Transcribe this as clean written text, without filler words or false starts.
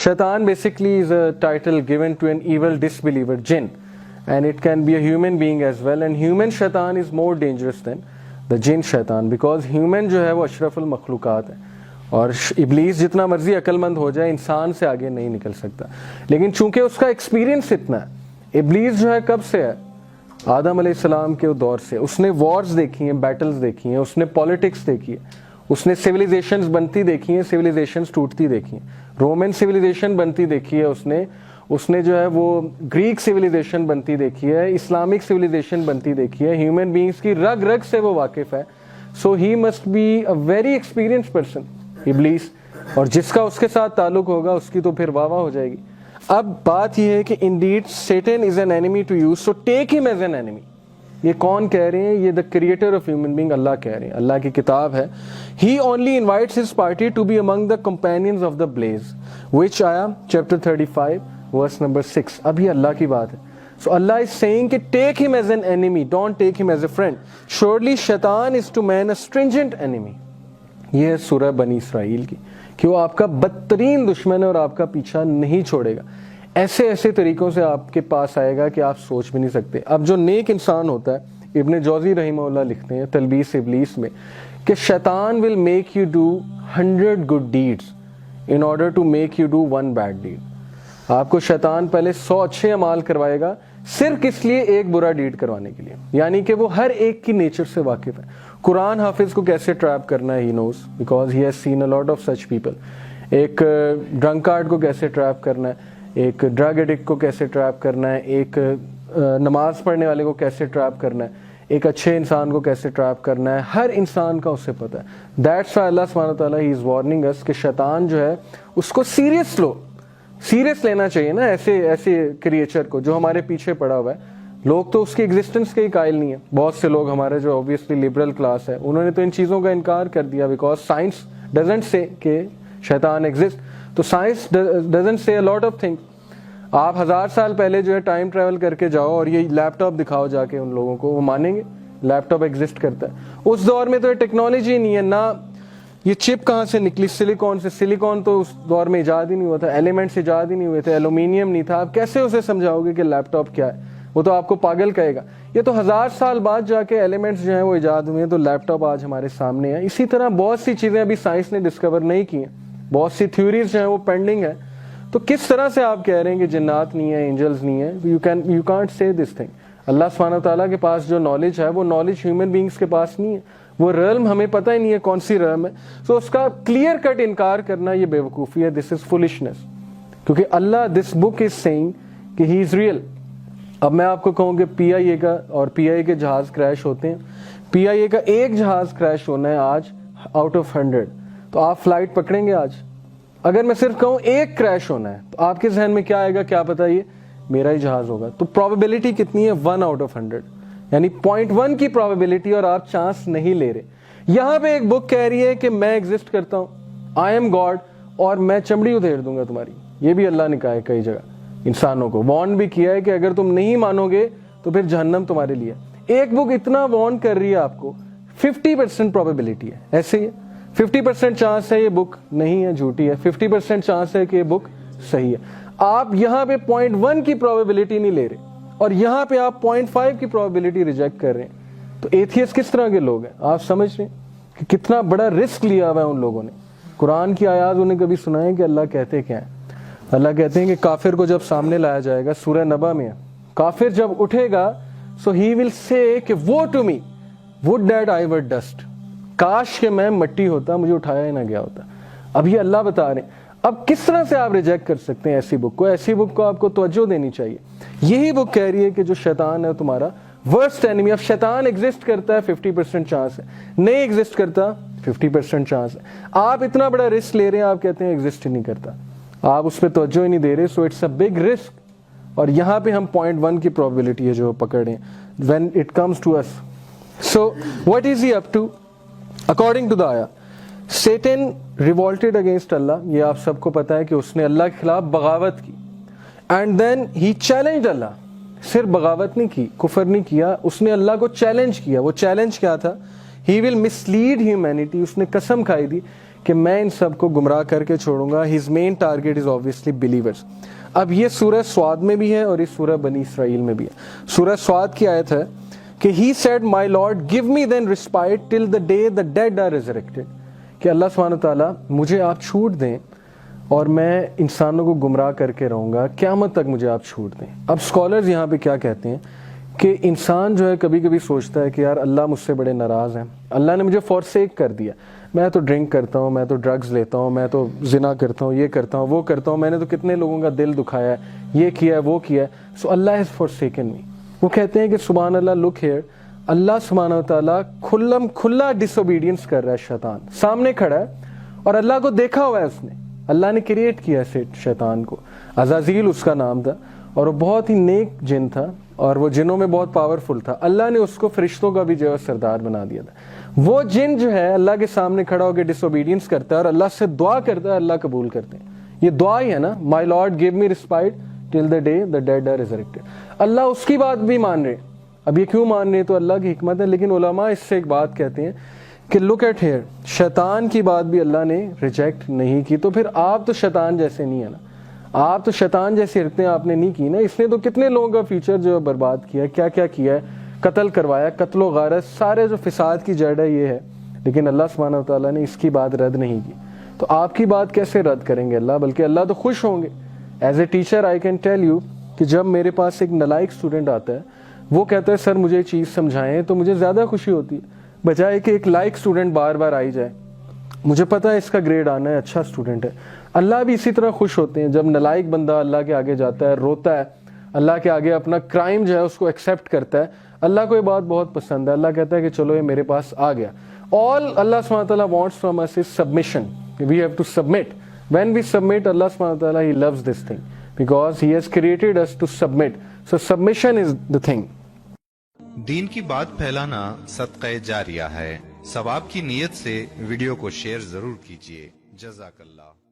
Shaitan basically is a title given to an evil disbeliever, jinn, and it can be a human being as well. And human shaitan is more dangerous than the jinn shaitan, because human जो है वो अशरफुल मखलूकात है, और इब्लीस जितना मर्जी अक्लमंद हो जाए इंसान से आगे नहीं निकल सकता। लेकिन चूंकि उसका एक्सपीरियंस इतना है, इब्लीस जो है कब से है, आदम अलैहिस्सलाम के दौर से। उसने वॉर्स देखी हैं, बैटल्स देखी हैं, उसने पॉलिटिक्स देखी है, उसने सिविलाइजेशंस बनती देखी हैं, सिविलाइजेशंस टूटती देखी हैं, रोमन सिविलाइजेशन बनती देखी है उसने जो है वो ग्रीक सिविलाइजेशन बनती देखी है, इस्लामिक सिविलाइजेशन बनती देखी है, ह्यूमन बीइंग्स की रग रग से वो वाकिफ है। So he must be a very experienced person, Iblis, और जिसका उसके साथ ताल्लुक होगा उसकी तो फिर वाह वाह हो जाएगी। अब बात यह है कि indeed Satan is an enemy to you, so take him as an enemy. ये कौन कह रहे हैं? ये the creator of human being अल्लाह कह रहे हैं, अल्लाह की किताब है। He only invites his party to be among the companions of the blaze, which आया चैप्टर 35 वर्स नंबर 6। अभी अल्लाह की बात है। सो अल्लाह इज सेइंग कि take him as an enemy, don't take him as a friend. Surely शैतान is to man a stringent enemy. ये है सूरह बनी इसराइल की, कि वो आपका बदतरीन दुश्मन है और आपका पीछा नहीं छोड़ेगा। ऐसे ऐसे तरीकों से आपके पास आएगा कि आप सोच भी नहीं सकते। अब जो नेक इंसान होता है, इब्न जौजी रहिमहुल्लाह लिखते हैं तलबीस इब्लीस में कि शैतान will make you do 100 good deeds in order to make you do 1 bad deed. आपको शैतान पहले 100 अच्छे अमाल करवाएगा सिर्फ इसलिए एक बुरा डीड करवाने के लिए, यानी कि वो हर एक की नेचर से वाकिफ है। कुरान हाफिज को कैसे ट्रैप करना है, he knows, because he has seen a lot of such people. एक ड्रंकार्ड को कैसे ट्रैप करना है, एक ड्रग एडिक्ट को कैसे ट्रैप करना है, एक नमाज पढ़ने वाले को कैसे ट्रैप करना है, एक अच्छे इंसान को कैसे ट्रैप करना है, हर इंसान का उससे पता है। दैट्स व्हाई अल्लाह सुब्हानहू व तआला ही इज वार्निंग अस कि शैतान जो है उसको सीरियस लेना चाहिए ना, ऐसे क्रिएचर को जो हमारे पीछे पड़ा हुआ है। लोग तो उसकी एग्जिस्टेंस के ही कायल नहीं है। बहुत से लोग हमारे जो ऑब्वियसली लिबरल क्लास है, उन्होंने तो इन चीज़ों का इनकार कर दिया, बिकॉज साइंस डजंट से कि शैतान एग्जिस्ट। तो science doesn't say a lot of things. आप 1000 साल पहले जो है टाइम ट्रैवल करके जाओ और ये लैपटॉप दिखाओ जाके उन लोगों को, वो मानेंगे लैपटॉप एग्जिस्ट करता है। उस दौर में तो ये टेक्नोलॉजी नहीं है ना, ये चिप कहाँ से निकली, सिलिकॉन से। सिलिकॉन तो उस दौर में इजाद ही नहीं हुआ था, एलिमेंट्स इजाद ही नहीं हुए थे, एल्यूमिनियम नहीं था। आप कैसे उसे समझाओगे कि लैपटॉप क्या है? वो तो आपको पागल कहेगा। ये तो 1000 साल बाद जाके एलिमेंट्स जो हैं वो इजाद हुए हैं, तो लैपटॉप आज हमारे सामने है। इसी तरह बहुत सी चीज़ें अभी साइंस ने डिस्कवर नहीं की हैं, बहुत सी थ्योरीज जो हैं वो पेंडिंग है। तो किस तरह से आप कह रहे हैं कि जिन्नात नहीं है, एंजल्स नहीं है? You can't say this thing. अल्लाह सुब्हानहू व तआला के पास जो नॉलेज है वो नॉलेज ह्यूमन बीइंग्स के पास नहीं है। वो रल्म हमें पता ही नहीं है कौन सी रल्म है। सो उसका क्लियर कट इनकार करना ये बेवकूफ़ी है, दिस इज फुलिशनेस। क्योंकि अल्लाह दिस बुक इज सेइंग कि ही इज रियल। अब मैं आपको कहूँ कि PIA का और PIA के जहाज क्रैश होते हैं, PIA का एक जहाज क्रैश होना है आज आउट ऑफ 100, तो आप फ्लाइट पकड़ेंगे आज? अगर मैं सिर्फ कहूँ एक क्रैश होना है, तो आपके जहन में क्या आएगा? क्या पता ये मेरा ही जहाज होगा। तो प्रोबेबिलिटी कितनी है? 1 आउट ऑफ 100, यानी 0.1 की प्रोबेबिलिटी, और आप चांस नहीं ले रहे। यहाँ पे एक बुक कह रही है कि मैं एग्जिस्ट करता हूँ, आई एम गॉड, और मैं चमड़ी उधेड़ दूंगा तुम्हारी। ये भी अल्लाह ने कहा है कई जगह, इंसानों को वार्न भी किया है कि अगर तुम नहीं मानोगे तो फिर जहन्नम तुम्हारे लिए। एक बुक इतना वार्न कर रही है आपको, 50% प्रोबेबिलिटी है, ऐसे ही 50% चांस है ये बुक नहीं है, झूठी है, 50% चांस है कि ये बुक सही है। आप यहाँ पे 0.1 की प्रोबेबिलिटी नहीं ले रहे, और यहाँ पे आप 0.5 की प्रोबेबिलिटी रिजेक्ट कर रहे हैं। तो एथियस्ट किस तरह के लोग हैं? आप समझ रहे हैं कि कितना बड़ा रिस्क लिया हुआ है उन लोगों ने। कुरान की आयात उन्हें कभी सुनाए कि अल्लाह कहते क्या है? अल्लाह कहते हैं कि काफिर को जब सामने लाया जाएगा, सूरह नबा में है, काफिर जब उठेगा सो ही विल से कि वो to me would that I were dust, काश के मैं मिट्टी होता, मुझे उठाया ही ना गया होता। अब ये अल्लाह बता रहे हैं। अब किस तरह से आप रिजेक्ट कर सकते हैं ऐसी बुक को? ऐसी बुक को आपको तवज्जो देनी चाहिए। यही बुक कह रही है कि जो शैतान है तुम्हारा वर्स्ट एनिमी। अब शैतान एग्जिस्ट करता है 50% चांस है, नहीं एग्जिस्ट करता 50% चांस है। आप इतना बड़ा रिस्क ले रहे हैं, आप कहते हैं एग्जिस्ट ही नहीं करता, आप उस पर तवज्जो ही नहीं दे रहे। So it's a big risk. और यहाँ पे हम 0.1 की प्रोबेबिलिटी है जो पकड़े when it comes to us. So what is he up to? According to the आया, सेटन रिवोल्टेड अगेंस्ट अल्लाह। ये आप सबको पता है कि उसने अल्लाह के खिलाफ बगावत की। एंड देन ही चैलेंज्ड अल्लाह। सिर्फ बगावत नहीं की, कुफर नहीं किया, उसने अल्लाह को चैलेंज किया। वो चैलेंज क्या था? He will mislead humanity. उसने कसम खाई थी کہ میں ان سب کو گمراہ کر کے چھوڑوں گا. His main target is obviously believers. اب یہ سورہ سواد میں بھی ہے اور اس سورہ بنی اسرائیل میں بھی ہے. سورہ سواد کی آیت ہے کہ he said my Lord give me then respite till the day the dead are resurrected, کہ اللہ سبحانہ تعالیٰ مجھے آپ چھوٹ دیں اور میں انسانوں کو گمراہ کر کے رہوں گا قیامت تک مجھے آپ چھوٹ دیں. اب اسکالرز یہاں پہ کیا کہتے ہیں کہ انسان جو ہے کبھی کبھی سوچتا ہے کہ یار اللہ مجھ سے بڑے ناراض ہیں, اللہ نے مجھے فورسیک کر دیا, میں تو ڈرنک کرتا ہوں, میں تو ڈرگز لیتا ہوں, میں تو زنا کرتا ہوں, یہ کرتا ہوں, وہ کرتا ہوں, میں نے تو کتنے لوگوں کا دل دکھایا ہے, یہ کیا ہے, وہ کیا ہے, سو اللہ ہیز فورسیکن می. وہ کہتے ہیں کہ سبحان اللہ, لک ہیئر, اللہ سبحانہ وتعالیٰ کھلا ڈس اوبیڈینس کر رہا ہے. شیطان سامنے کھڑا ہے اور اللہ کو دیکھا ہوا ہے اس نے, اللہ نے کریٹ کیا ہے شیطان کو. عزازیل اس کا نام تھا اور وہ بہت ہی نیک جن تھا اور وہ جنوں میں بہت پاورفل تھا. اللہ نے اس کو فرشتوں کا بھی جو ہے سردار بنا دیا تھا. وہ جن جو ہے اللہ کے سامنے کھڑا ہو کے ڈس اوبیڈینس کرتا ہے اور اللہ سے دعا کرتا ہے, اللہ قبول کرتے ہیں. یہ دعا ہی ہے نا, my Lord give me respite till the day the dead are resurrected. اللہ اس کی بات بھی مان رہے. اب یہ کیوں مان رہے ہیں تو اللہ کی حکمت ہے, لیکن علماء اس سے ایک بات کہتے ہیں کہ لک ایٹ ہیئر, شیطان کی بات بھی اللہ نے ریجیکٹ نہیں کی, تو پھر آپ تو شیطان جیسے نہیں ہے نا, آپ تو شیطان جیسی حرکتیں آپ نے نہیں کی نا. اس نے تو کتنے لوگوں کا فیوچر جو ہے برباد کیا, کیا کیا کیا ہے, قتل کروایا, قتل و غارت, سارے جو فساد کی جڑ ہے یہ ہے, لیکن اللہ سبحانہ وتعالیٰ نے اس کی بات رد نہیں کی. تو آپ کی بات کیسے رد کریں گے اللہ, بلکہ اللہ تو خوش ہوں گے. As a teacher I can tell you کہ جب میرے پاس ایک نالائق اسٹوڈنٹ آتا ہے, وہ کہتا ہے سر مجھے چیز سمجھائیں, تو مجھے زیادہ خوشی ہوتی ہے بجائے کہ ایک لائق اسٹوڈنٹ بار بار آئی جائے. مجھے پتا ہے اس کا گریڈ آنا ہے, اچھا اسٹوڈنٹ ہے. اللہ بھی اسی طرح خوش ہوتے ہیں جب نالائق بندہ اللہ کے آگے جاتا ہے, روتا ہے, اللہ کے آگے اپنا کرائم جو ہے اس کو ایکسیپٹ کرتا ہے. اللہ کو یہ بات بہت پسند ہے. اللہ کہتا ہے کہ چلو یہ میرے پاس آ گیا. All Allah subhanahu wa ta'ala wants from us is submission. We have to submit. When we submit, Allah subhanahu wa ta'ala, He loves this thing because He has created us to submit. So submission is the thing. دین کی بات پھیلانا صدقہ جاریہ ہے. ثواب کی نیت سے ویڈیو کو شیئر ضرور کیجیے. جزاک اللہ.